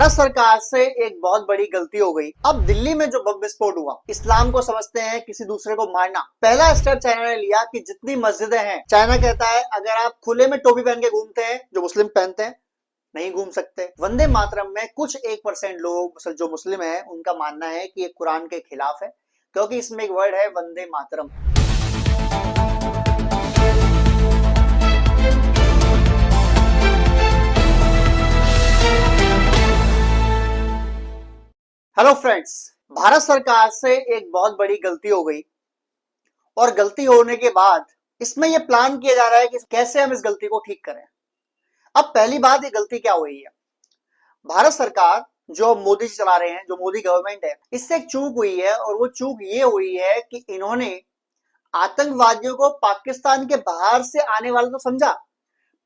भारत सरकार से एक बहुत बड़ी गलती हो गई। अब दिल्ली में जो बम विस्फोट हुआ, इस्लाम को समझते हैं किसी दूसरे को मारना। पहला स्टेप चाइना ने लिया कि जितनी मस्जिदें हैं, चाइना कहता है अगर आप खुले में टोपी पहन के घूमते हैं, जो मुस्लिम पहनते हैं, नहीं घूम सकते। वंदे मातरम में कुछ 1% लोग जो मुस्लिम है उनका मानना है कि ये कुरान के खिलाफ है, क्योंकि इसमें एक वर्ड है वंदे मातरम। हेलो फ्रेंड्स, भारत सरकार से एक बहुत बड़ी गलती हो गई और गलती होने के बाद इसमें यह प्लान किया जा रहा है कि कैसे हम इस गलती को ठीक करें। अब पहली बात, ये गलती क्या हुई है? भारत सरकार जो मोदी जी चला रहे हैं, जो मोदी गवर्नमेंट है, इससे एक चूक हुई है और वो चूक ये हुई है कि इन्होंने आतंकवादियों को पाकिस्तान के बाहर से आने वाले तो समझा,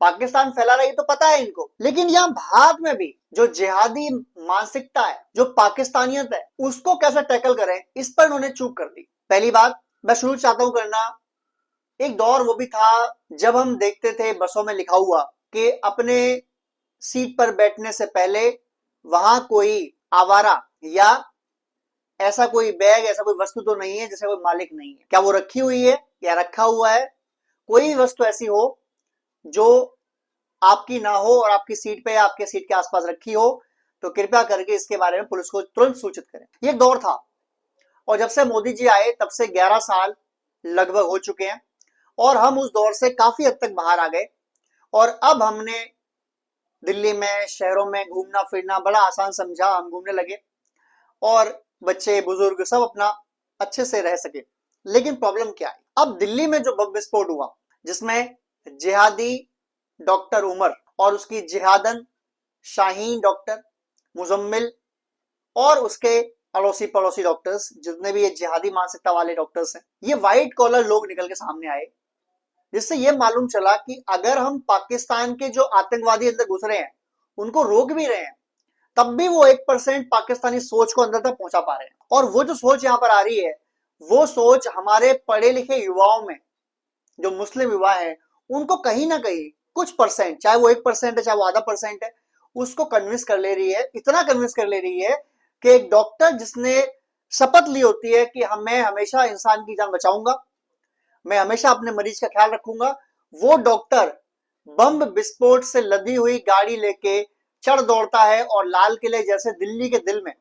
पाकिस्तान फैला रही तो पता है इनको, लेकिन यहां भारत में भी जो जिहादी मानसिकता है, जो पाकिस्तानियत है, उसको कैसे टैकल करें, इस पर उन्होंने चूक कर दी। पहली बात मैं शुरू चाहता हूं करना, एक दौर वो भी था जब हम देखते थे बसों में लिखा हुआ कि अपने सीट पर बैठने से पहले वहां कोई आवारा या ऐसा कोई बैग, ऐसा कोई वस्तु तो नहीं है जिसका कोई मालिक नहीं है। क्या वो रखी हुई है या रखा हुआ है? कोई भी वस्तु ऐसी हो जो आपकी ना हो और आपकी सीट पे या आपके सीट के आसपास रखी हो, तो कृपया करके इसके बारे में पुलिस को तुरंत सूचित करें। ये दौर था और जब से मोदी जी आए तब से 11 साल लगभग हो चुके हैं और हम उस दौर से काफी हद तक बाहर आ गए और अब हमने दिल्ली में, शहरों में घूमना फिरना बड़ा आसान समझा। हम घूमने लगे और बच्चे बुजुर्ग सब अपना अच्छे से रह सके। लेकिन प्रॉब्लम क्या है? अब दिल्ली में जो बम विस्फोट हुआ, जिसमें जिहादी डॉक्टर उमर और उसकी जिहादन शाहीन डॉक्टर मुजम्मिल और उसके अड़ोसी पड़ोसी डॉक्टर्स, जितने भी ये जिहादी मानसिकता वाले डॉक्टर्स हैं, ये व्हाइट कॉलर लोग निकल के सामने आए, जिससे ये मालूम चला कि अगर हम पाकिस्तान के जो आतंकवादी अंदर घुस रहे हैं उनको रोक भी रहे हैं, तब भी वो 1% पाकिस्तानी सोच को अंदर तक पहुंचा पा रहे हैं। और वो जो सोच यहां पर आ रही है, वो सोच हमारे पढ़े लिखे युवाओं में, जो मुस्लिम युवा है, उनको कहीं ना कहीं कुछ परसेंट, चाहे वो 1% है चाहे वो आधा परसेंट है, उसको कन्विंस कर ले रही है। इतना कन्विंस कर ले रही है कि एक डॉक्टर जिसने शपथ ली होती है कि मैं हमेशा इंसान की जान बचाऊंगा, मैं हमेशा अपने मरीज का ख्याल रखूंगा, वो डॉक्टर बम विस्फोट से लदी हुई गाड़ी लेके चढ़ दौड़ता है और लाल किले जैसे दिल्ली के दिल में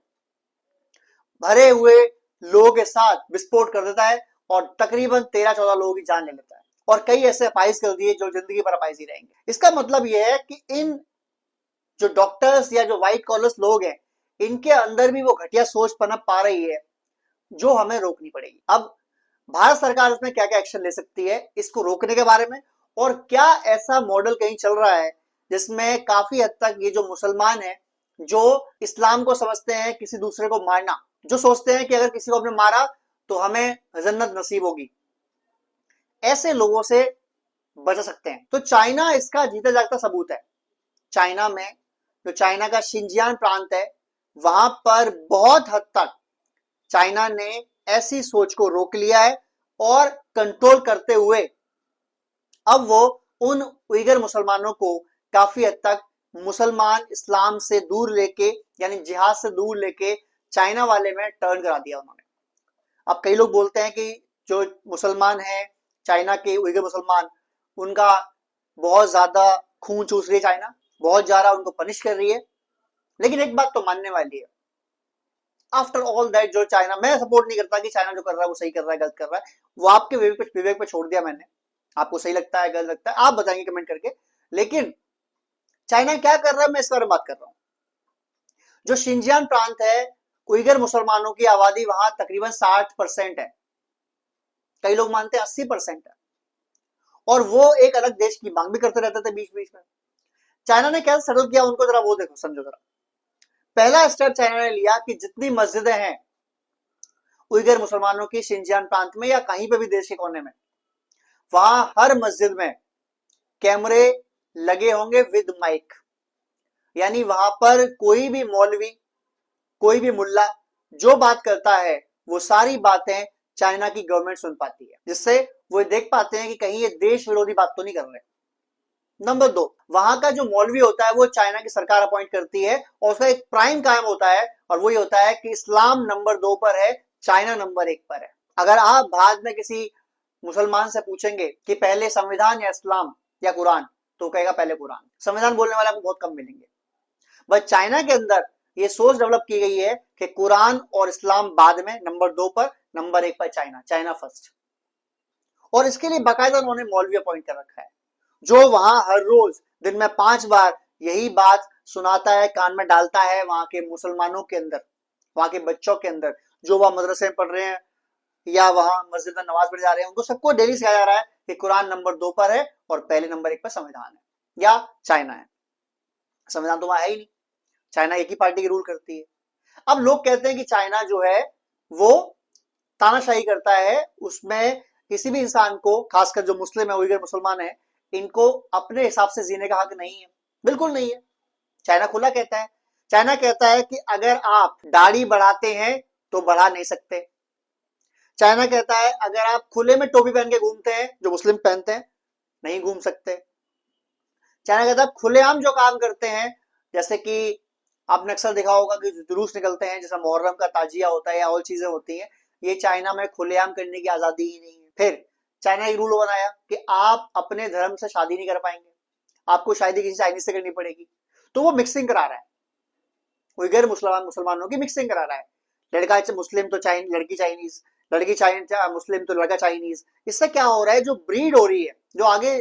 भरे हुए लोगों के साथ विस्फोट कर देता है और तकरीबन 13-14 लोगों की जान ले लेता है और कई ऐसे अपाहिज कर दिए जो जिंदगी भर अपाहिज ही रहेंगे। इसका मतलब यह है कि इन जो डॉक्टर्स या जो व्हाइट कॉलर्स लोग हैं, इनके अंदर भी वो घटिया सोच पनप पा रही है, जो हमें रोकनी पड़ेगी। अब भारत सरकार इसमें क्या क्या एक्शन ले सकती है इसको रोकने के बारे में, और क्या ऐसा मॉडल कहीं चल रहा है जिसमें काफी हद तक ये जो मुसलमान है, जो इस्लाम को समझते हैं किसी दूसरे को मारना, जो सोचते हैं कि अगर किसी को हमने मारा तो हमें जन्नत नसीब होगी, ऐसे लोगों से बच सकते हैं। तो चाइना इसका जीता जागता सबूत है। चाइना में, जो चाइना का शिनजियांग प्रांत है, वहां पर बहुत हद तक चाइना ने ऐसी सोच को रोक लिया है और कंट्रोल करते हुए अब वो उन उइगर मुसलमानों को काफी हद तक मुसलमान इस्लाम से दूर लेके, यानी जिहाद से दूर लेके चाइना वाले में टर्न करा दिया उन्होंने। अब कई लोग बोलते हैं कि जो मुसलमान हैं चाइना के, उइगर मुसलमान, उनका बहुत ज्यादा खून चूस रही है चाइना, बहुत ज्यादा उनको पनिश कर रही है। लेकिन एक बात तो मानने वाली है, आफ्टर ऑल दैट जो चाइना, मैं सपोर्ट नहीं करता कि चाइना जो कर रहा है वो सही कर रहा है गलत कर रहा है, वो आपके विवेक पे छोड़ दिया मैंने। आपको सही लगता है गलत लगता है आप बताएंगे कमेंट करके। लेकिन चाइना क्या कर रहा है मैं इस बारे में बात कर रहा हूं। जो शिनजियांग प्रांत है, उइगर मुसलमानों की आबादी वहां तकरीबन 60% है, कई लोग मानते हैं 80% है, और वो एक अलग देश की मांग भी करते रहते थे बीच बीच में। चाइना ने कैसे सेटल किया उनको जरा वो देखो, समझो जरा। पहला स्टेप चाइना ने लिया कि जितनी मस्जिदें हैं उइगर मुसलमानों की शिनजियांग प्रांत में या कहीं पे भी देश के कोने में, वहां हर मस्जिद में कैमरे लगे होंगे विद माइक, यानी वहां पर कोई भी मौलवी, कोई भी मुल्ला जो बात करता है वो सारी बातें चाइना की गवर्नमेंट सुन पाती है, जिससे वो देख पाते हैं कि कहीं ये देश विरोधी बात तो नहीं कर रहे। नंबर 2, वहां का जो मौलवी होता है वो चाइना की सरकार अपॉइंट करती है और उसका एक प्राइम कायम होता है और वो ये होता है कि इस्लाम नंबर 2 पर है, चाइना नंबर 1 पर है। अगर आप बाद में किसी मुसलमान से पूछेंगे कि पहले संविधान या इस्लाम या कुरान, तो कहेगा पहले कुरान। संविधान बोलने वाले आपको बहुत कम मिलेंगे। बट चाइना के अंदर ये सोच डेवलप की गई है कि कुरान और इस्लाम बाद में, नंबर 2 पर, नंबर 1 पर चाइना, चाइना फर्स्ट। और इसके लिए बाकायदा उन्होंने मौलवी अपॉइंट कर रखा है जो वहां हर रोज दिन में 5 बार यही बात सुनाता है, कान में डालता है वहां के मुसलमानों के अंदर, वहां के बच्चों के अंदर जो वहां मदरसे में पढ़ रहे हैं या वहां मस्जिद में नमाज पढ़े जा रहे हैं, उनको सबको डेली सिखाया जा रहा है कि कुरान नंबर 2 पर है और पहले नंबर 1 पर संविधान है या चाइना है। संविधान तो वहां है ही नहीं, चाइना एक ही पार्टी की रूल करती है। अब लोग कहते हैं कि चाइना जो है वो तानाशाही करता है, उसमें किसी भी इंसान को, खासकर जो मुस्लिम है, उइगर मुसलमान है, इनको अपने हिसाब से जीने का हक नहीं है। बिल्कुल नहीं है। चाइना खुला कहता है, चाइना कहता है कि अगर आप दाढ़ी बढ़ाते हैं तो बढ़ा नहीं सकते। चाइना कहता है अगर आप खुले में टोपी पहन के घूमते हैं, जो मुस्लिम पहनते हैं, नहीं घूम सकते। चाइना कहता है खुलेआम जो काम करते हैं, जैसे कि आपने अक्सर देखा होगा कि जुलूस निकलते हैं, जैसा मुहर्रम का ताजिया होता है या और चीजें होती हैं, ये चाइना में खुलेआम करने की आजादी ही नहीं है। फिर चाइना एक रूल बनाया कि आप अपने धर्म से शादी नहीं कर पाएंगे, आपको शादी किसी चाइनीज से करनी पड़ेगी। तो वो मिक्सिंग करा रहा है, उइगर मुसलमानों की मिक्सिंग करा रहा है। लड़का मुस्लिम तो चाइनीज, लड़की चाइनीज, लड़की चाइनीज मुस्लिम तो लड़का चाइनीज। इससे क्या हो रहा है, जो ब्रीड हो रही है, जो आगे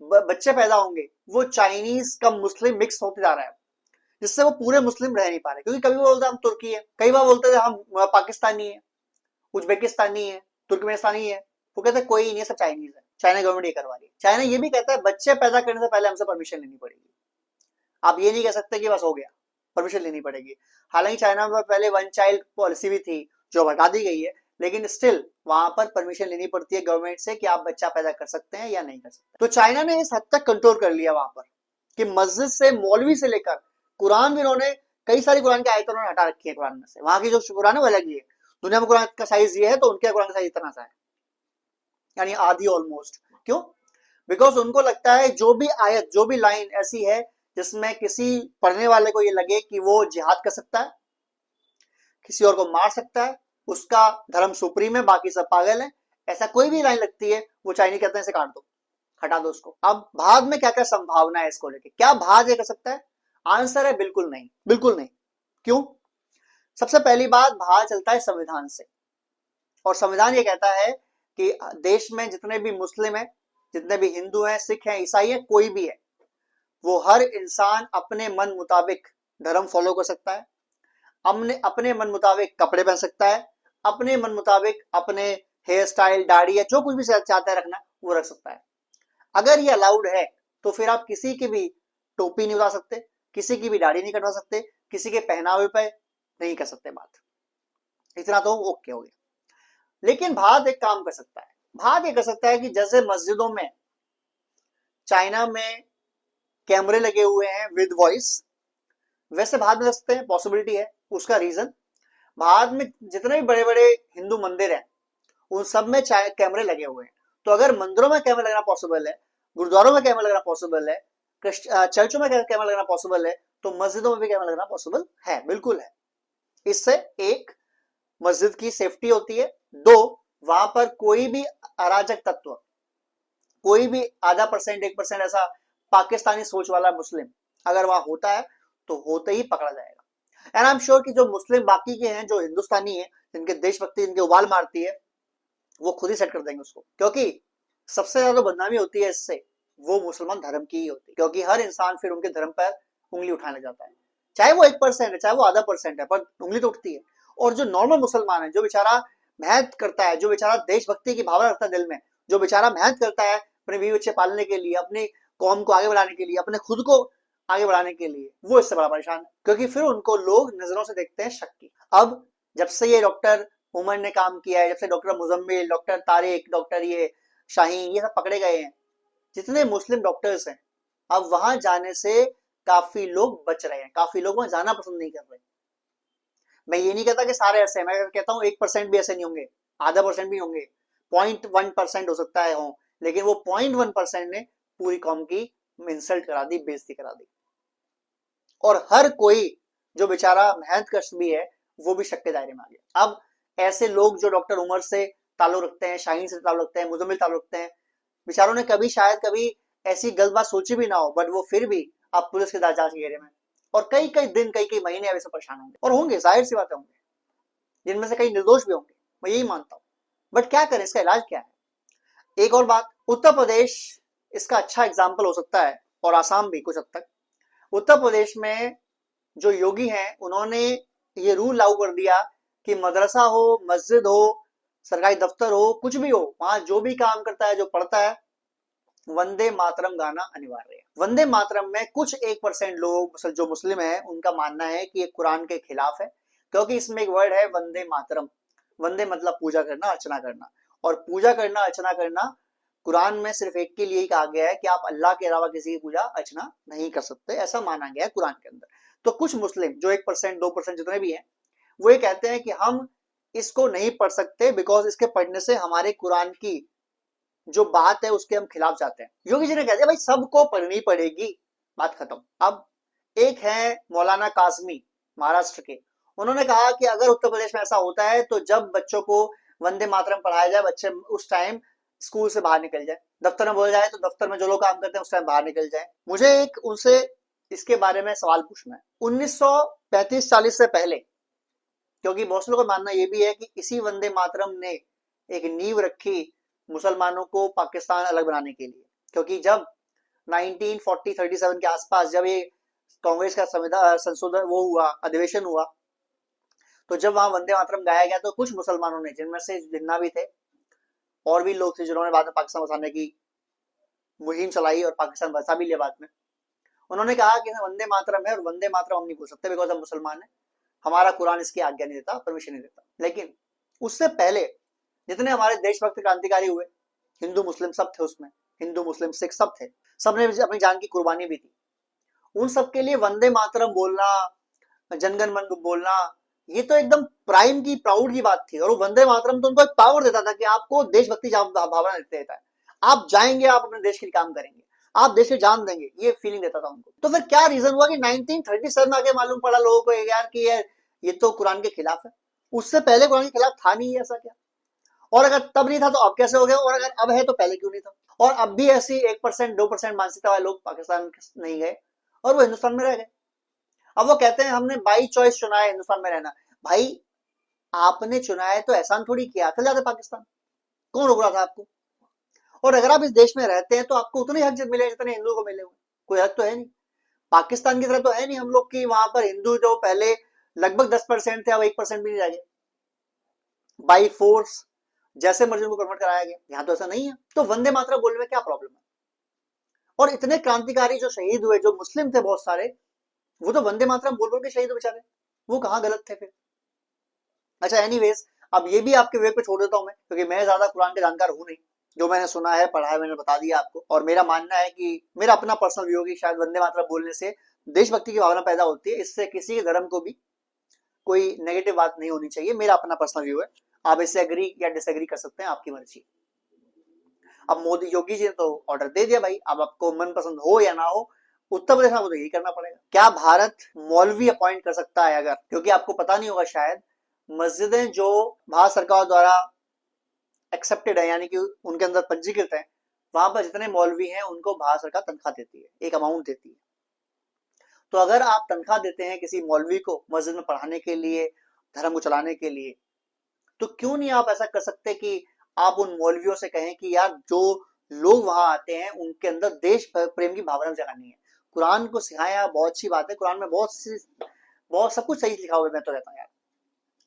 बच्चे पैदा होंगे, वो चाइनीज का मुस्लिम मिक्स होते जा रहा है, जिससे वो पूरे मुस्लिम रह नहीं पा रहे। क्योंकि कभी वो बोलते हैं हम तुर्की है, कई बार बोलते थे हम पाकिस्तानी है, उज्बेकिस्तानी है, तुर्कमेनिस्तानी है, वो कहते हैं कोई नहीं है, सब चाइनीज है। चाइना गवर्नमेंट ये करवा रही है। चाइना ये भी कहता है बच्चे पैदा करने से पहले हमसे परमिशन लेनी पड़ेगी। आप ये नहीं कह सकते कि बस हो गया, परमिशन लेनी पड़ेगी। हालांकि चाइना में पहले 1 चाइल्ड पॉलिसी भी थी जो हटा दी गई है, लेकिन स्टिल वहां पर परमिशन लेनी पड़ती है गवर्नमेंट से कि आप बच्चा पैदा कर सकते हैं या नहीं कर सकते। तो चाइना ने इस हद तक कंट्रोल कर लिया वहां पर कि मस्जिद से, मौलवी से लेकर कुरान भी उन्होंने, कई सारी कुरान की आयतें उन्होंने हटा रखी है कुरान में से। वहां की जो कुरान है वो अलग ही है। दुनिया में कुरान का साइज ये है तो उनके कुरान का साइज इतना सा है, यानी आधी ऑलमोस्ट। क्यों? बिकॉज उनको लगता है जो भी आयत, जो भी लाइन ऐसी है जिसमें किसी पढ़ने वाले को ये लगे कि वो जिहाद कर सकता है, किसी और को मार सकता है, उसका धर्म सुप्रीम है, बाकी सब पागल है, ऐसा कोई भी लाइन लगती है, वो चाइनीज कहते हैं इसे काट दो, हटा दो उसको। अब भारत में क्या क्या संभावना है इसको लेके, क्या भारत ये कर सकता है? आंसर है बिल्कुल नहीं, बिल्कुल नहीं। क्यों? सबसे पहली बात, भारत चलता है संविधान से, और संविधान ये कहता है कि देश में जितने भी मुस्लिम हैं, जितने भी हिंदू हैं, सिख हैं, ईसाई हैं, कोई भी है, वो हर इंसान अपने मन मुताबिक धर्म फॉलो कर सकता है, अपने मन मुताबिक कपड़े पहन सकता है, अपने मन मुताबिक अपने हेयर स्टाइल, दाढ़ी या जो कुछ भी चाहता है रखना वो रख सकता है। अगर ये अलाउड है तो फिर आप किसी की भी टोपी नहीं उतार सकते, किसी की भी दाढ़ी नहीं कटवा सकते, किसी के पहनावे पे नहीं कर सकते बात। इतना तो ओके हो गया। लेकिन भारत एक काम कर सकता है, भारत ये कर सकता है कि जैसे मस्जिदों में चाइना में कैमरे लगे हुए हैं विद वॉइस, वैसे भारत में सकते हैं, पॉसिबिलिटी है। उसका रीजन, भारत में जितने भी बड़े बड़े हिंदू मंदिर हैं उन सब में कैमरे लगे हुए हैं। तो अगर मंदिरों में कैमरा लगना पॉसिबल है, गुरुद्वारों में कैमरा लगना पॉसिबल है, चर्चों में कैमरा लगना पॉसिबल है, तो मस्जिदों में भी कैमरा लगना पॉसिबल है, बिल्कुल है। इससे एक, मस्जिद की सेफ्टी होती है, 2, वहां पर कोई भी अराजक तत्व, कोई भी आधा परसेंट 1% ऐसा पाकिस्तानी सोच वाला मुस्लिम अगर वहां होता है तो होते ही पकड़ा जाएगा। एंड आई एम श्योर कि जो मुस्लिम बाकी के हैं, जो हिंदुस्तानी है, जिनके देशभक्ति, जिनके उबाल मारती है, वो खुद ही सेट कर देंगे उसको। क्योंकि सबसे ज्यादा बदनामी होती है इससे, वो मुसलमान धर्म की ही होती है, क्योंकि हर इंसान फिर उनके धर्म पर उंगली उठाने जाता है, चाहे वो 1% है, चाहे वो आधा % है, पर उंगली तो उठती है। और जो नॉर्मल मुसलमान है, जो बेचारा मेहनत करता है, जो बेचारा देशभक्ति की भावना रखता है दिल में, जो बेचारा मेहनत करता है अपने बीवी बच्चे पालने के लिए, अपनी कौम को आगे बढ़ाने के लिए, अपने खुद को आगे बढ़ाने के लिए, वो इससे बड़ा परेशान है। क्योंकि फिर उनको लोग नजरों से देखते हैं शक की। अब जब से ये डॉक्टर उमर ने काम किया है, जब से doctor Muzammil, doctor Tariq, doctor ये शाहीन, ये सब पकड़े गए हैं, जितने मुस्लिम डॉक्टर्स हैं, अब वहां जाने से काफी लोग बच रहे हैं, काफी लोग वहां जाना पसंद नहीं कर रहे। मैं ये नहीं कहता कि सारे ऐसे हैं, मैं कहता हूँ 1% भी ऐसे नहीं होंगे, आधा % भी होंगे, 0.1% हो सकता है हो, लेकिन वो 0.1% ने पूरी कौम की इंसल्ट करा दी, बेइज्जती करा दी। और हर कोई जो बेचारा मेहनत कश भी है वो भी शक के दायरे में आ गया। अब ऐसे लोग जो डॉक्टर उमर से ताल्लुक रखते हैं, शाहीन से ताल्लुक रखते हैं, मुजम्मिल ताल्लुक रखते हैं, बेचारों ने कभी शायद कभी ऐसी गलत बात सोची भी ना हो, बट वो फिर भी अब पुलिस के जांच के घेरे में, और कई कई दिन कई कई महीने अब इससे परेशान होंगे, और होंगे, जाहिर सी बातें होंगे, जिनमें से कई निर्दोष भी होंगे, मैं यही मानता हूँ। बट क्या करें, इसका इलाज क्या है? एक और बात, उत्तर प्रदेश इसका अच्छा एग्जाम्पल हो सकता है, और आसाम भी कुछ हद तक। उत्तर प्रदेश में जो योगी हैं उन्होंने ये रूल लागू कर दिया कि मदरसा हो, मस्जिद हो, सरकारी दफ्तर हो, कुछ भी हो, वहां जो भी काम करता है, जो पढ़ता है, वंदे मातरम गाना अनिवार्य है। वंदे मातरम में कुछ 1% लोग जो मुस्लिम है उनका मानना है कि ये कुरान के खिलाफ है, क्योंकि इसमें एक वर्ड है वंदे मातरम। वंदे मतलब पूजा करना, अर्चना करना, और पूजा करना, अर्चना करना कुरान में सिर्फ एक के लिए ही कहा गया है कि आप अल्लाह के अलावा किसी की पूजा अर्चना नहीं कर सकते, ऐसा माना गया है कुरान के अंदर। तो कुछ मुस्लिम जो 1% 2% जितने भी हैं, वो ये कहते हैं कि हम इसको नहीं पढ़ सकते बिकॉज इसके पढ़ने से हमारे कुरान की जो बात है उसके हम खिलाफ जाते हैं। योगी जी ने कह दिया भाई सबको पढ़नी पड़ेगी, बात खत्म। अब एक है मौलाना काजमी महाराष्ट्र के, उन्होंने कहा कि अगर उत्तर प्रदेश में ऐसा होता है तो जब बच्चों को वंदे मातरम पढ़ाया जाए, बच्चे उस टाइम स्कूल से बाहर निकल जाए, दफ्तर में बोला जाए तो दफ्तर में जो लोग काम करते हैं उस टाइम बाहर निकल जाए। मुझे एक उनसे इसके बारे में सवाल पूछना है, 1935-40 से पहले, क्योंकि बहुत से लोगों का मानना यह भी है कि इसी वंदे मातरम ने एक नींव रखी मुसलमानों को पाकिस्तान अलग बनाने के लिए, क्योंकि जब 1940-37 के आसपास जब ये कांग्रेस का संविधान संशोधन वो हुआ, अधिवेशन हुआ, तो जब वहां वंदे मातरम गाया गया तो कुछ मुसलमानों ने, जिनमें से जिन्ना भी थे और भी लोग थे जिन्होंने बाद में पाकिस्तान बसाने की मुहिम चलाई और पाकिस्तान बसा भी लिया बाद में, उन्होंने कहा कि वंदे मातरम है और वंदे मातरम हम नहीं बोल सकते बिकॉज हम मुसलमान हैं, हमारा कुरान इसकी आज्ञा नहीं देता, परमिशन नहीं देता। लेकिन उससे पहले जितने हमारे देशभक्त क्रांतिकारी हुए, हिंदू मुस्लिम सब थे उसमें, हिंदू मुस्लिम सिख सब थे, सबने अपनी जान की कुर्बानी भी थी। उन सबके लिए वंदे मातरम बोलना, जनगण मन बोलना, ये तो एकदम प्राइम की प्राउड की बात थी। और वो वंदे मातरम तो उनको एक पावर देता था कि आपको देशभक्ति भावना देता है, आप जाएंगे, आप अपने देश के लिए काम करेंगे, आप देश के जान देंगे, ये फीलिंग देता था उनको। तो फिर क्या रीजन हुआ कि 1937 में आके मालूम पड़ा लोगों को यार कि ये तो कुरान के खिलाफ है? उससे पहले कुरान के खिलाफ था नहीं, ऐसा क्या? और अगर तब नहीं था तो अब कैसे हो गया? और अगर अब है तो पहले क्यों नहीं था? और अब भी ऐसी 1% 2% मानसिकता वाले लोग पाकिस्तान नहीं गए और वो हिंदुस्तान में रह गए। अब वो कहते हैं हमने बाई चॉइस चुना है हिंदुस्तान में रहना। भाई आपने चुना है तो एहसान थोड़ी किया, चल जाते पाकिस्तान, कौन रोक रहा था आपको? और अगर आप इस देश में रहते हैं तो आपको उतने हक मिले जितने हिंदू को मिले हुए, कोई हक तो है नहीं। पाकिस्तान की तरह तो है नहीं हम लोग की वहां पर हिंदू जो पहले लगभग 10% थे अब 1% भी नहीं रह गए, बाई फोर्स जैसे मर्जी उनको कन्वर्ट कराया गया। यहाँ तो ऐसा नहीं है, तो वंदे मातरम बोलने में क्या प्रॉब्लम है? और इतने क्रांतिकारी जो शहीद हुए, जो मुस्लिम थे बहुत सारे, वो तो वंदे मातरम बोल बोल के शहीद हुए बेचारे, वो कहाँ गलत थे फिर? अच्छा एनीवेज, अब ये भी आपके विवेक पे छोड़ देता हूँ मैं, क्योंकि मैं ज्यादा कुरान के जानकार हूँ नहीं, जो मैंने सुना है पढ़ा है मैंने बता दिया आपको। और मेरा मानना है कि मेरा अपना पर्सनल व्यू है कि शायद वंदे मातरम बोलने से देशभक्ति की भावना पैदा होती है, इससे किसी के धर्म को भी कोई नेगेटिव बात नहीं होनी चाहिए, मेरा अपना पर्सनल व्यू है। आप इससे एग्री या डिसएग्री कर सकते हैं, आपकी मर्जी। अब मोदी योगी जी ने तो ऑर्डर दे दिया भाई, अब आपको मनपसंद हो या ना हो, उत्तर प्रदेश में तो यही करना पड़ेगा। क्या भारत मौलवी अपॉइंट कर सकता है अगर, क्योंकि आपको पता नहीं होगा शायद, मस्जिदें जो भारत सरकार द्वारा एक्सेप्टेड है, यानी कि उनके अंदर पंजीकृत है, वहां पर जितने मौलवी हैं उनको भारत सरकार तनख्वाह देती है, एक अमाउंट देती है। तो अगर आप तनख्वाह देते हैं किसी मौलवी को मस्जिद में पढ़ाने के लिए, धर्म को चलाने के लिए, तो क्यों नहीं आप ऐसा कर सकते कि आप उन मौलवियों से कहें कि यार जो लोग वहां आते हैं उनके अंदर देश प्रेम की भावना जगानी है, कुरान को सिखाया, बहुत अच्छी बात है, कुरान में बहुत सब कुछ सही लिखा हुआ है। मैं तो कहता हूँ यार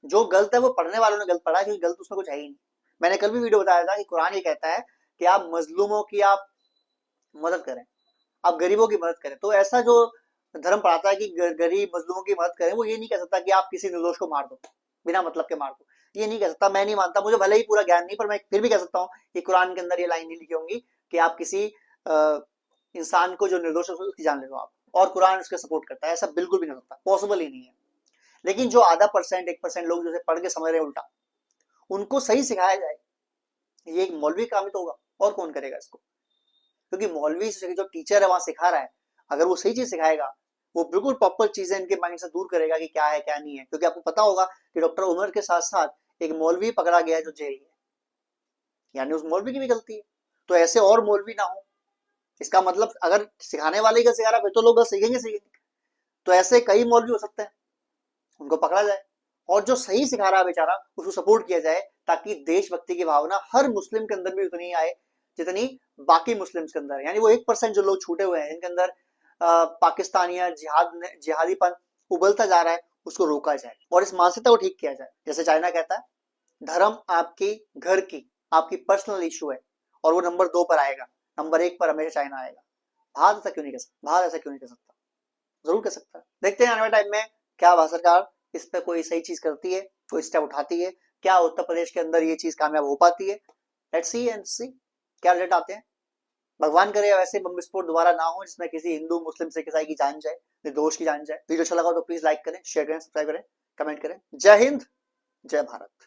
जो गलत है वो पढ़ने वालों ने गलत पढ़ा है, क्योंकि गलत उसमें कुछ है ही नहीं। मैंने कल भी वीडियो बताया था कि कुरान ये कहता है कि आप मजलूमों की आप मदद करें, आप गरीबों की मदद करें। तो ऐसा जो धर्म पढ़ाता है कि गरीब मजलूमों की मदद करें, वो ये नहीं कह सकता कि आप किसी निर्दोष को मार दो, बिना मतलब के मार दो, ये नहीं कह सकता। मैं नहीं मानता, मुझे भले ही पूरा ज्ञान नहीं, पर मैं फिर भी कह सकता हूँ कि कुरान के अंदर ये लाइन नहीं लिखी होंगी कि आप किसी इंसान को जो निर्दोष है उसकी जान ले लो आप, और कुरान उसके सपोर्ट करता है, ऐसा बिल्कुल भी नहीं सकता, पॉसिबल ही नहीं है। लेकिन जो आधा परसेंट 1% लोग जैसे पढ़ के समझ रहे हैं उल्टा, उनको सही सिखाया जाए, ये एक मौलवी काम ही तो होगा, और कौन करेगा इसको? क्योंकि मौलवी जो टीचर है वहां सिखा रहा है, अगर वो सही चीज सिखाएगा, वो बिल्कुल प्रॉपर चीजें इनके माइंड से दूर करेगा कि क्या है क्या नहीं है। क्योंकि आपको पता होगा कि डॉक्टर उमर के साथ साथ एक मौलवी पकड़ा गया है जो जेल है, यानी उस मौलवी की भी गलती है। तो ऐसे और मौलवी ना हो, इसका मतलब अगर सिखाने वाले का सिखा रहा है तो लोग बस सीखेंगे। तो ऐसे कई मौलवी हो सकते हैं, उनको पकड़ा जाए, और जो सही सिखा रहा है बेचारा उसको सपोर्ट किया जाए, ताकि देशभक्ति की भावना हर मुस्लिम के अंदर भी उतनी आए जितनी बाकी मुस्लिम्स के अंदर। यानी वो 1% जो लोग छूटे हुए हैं जिनके अंदर पाकिस्तानिया जिहादीपन उबलता जा रहा है, उसको रोका जाए और इस मानसिकता को ठीक किया जाए। जैसे चाइना कहता है धर्म आपकी घर की आपकी पर्सनल इशू है और वो नंबर 2 पर आएगा, नंबर 1 पर हमेशा चाइना आएगा। भारत ऐसा क्यों नहीं कर सकता? भारत ऐसा क्यों नहीं कर सकता? जरूर कर सकता है। देखते हैं आने वाले टाइम में क्या भारत सरकार इस पे कोई सही चीज करती है, कोई स्टेप उठाती है, क्या उत्तर प्रदेश के अंदर ये चीज कामयाब हो पाती है। लेट्स सी एंड सी क्या रिजल्ट आते हैं। भगवान करे वैसे बम विस्फोट दोबारा ना हो जिसमें किसी हिंदू मुस्लिम सिख ईसाई की जान जाए, निर्दोष की जान जाए। वीडियो अच्छा लगा तो प्लीज लाइक करें, शेयर करें, सब्सक्राइब करें, कमेंट करें। जय हिंद, जय भारत।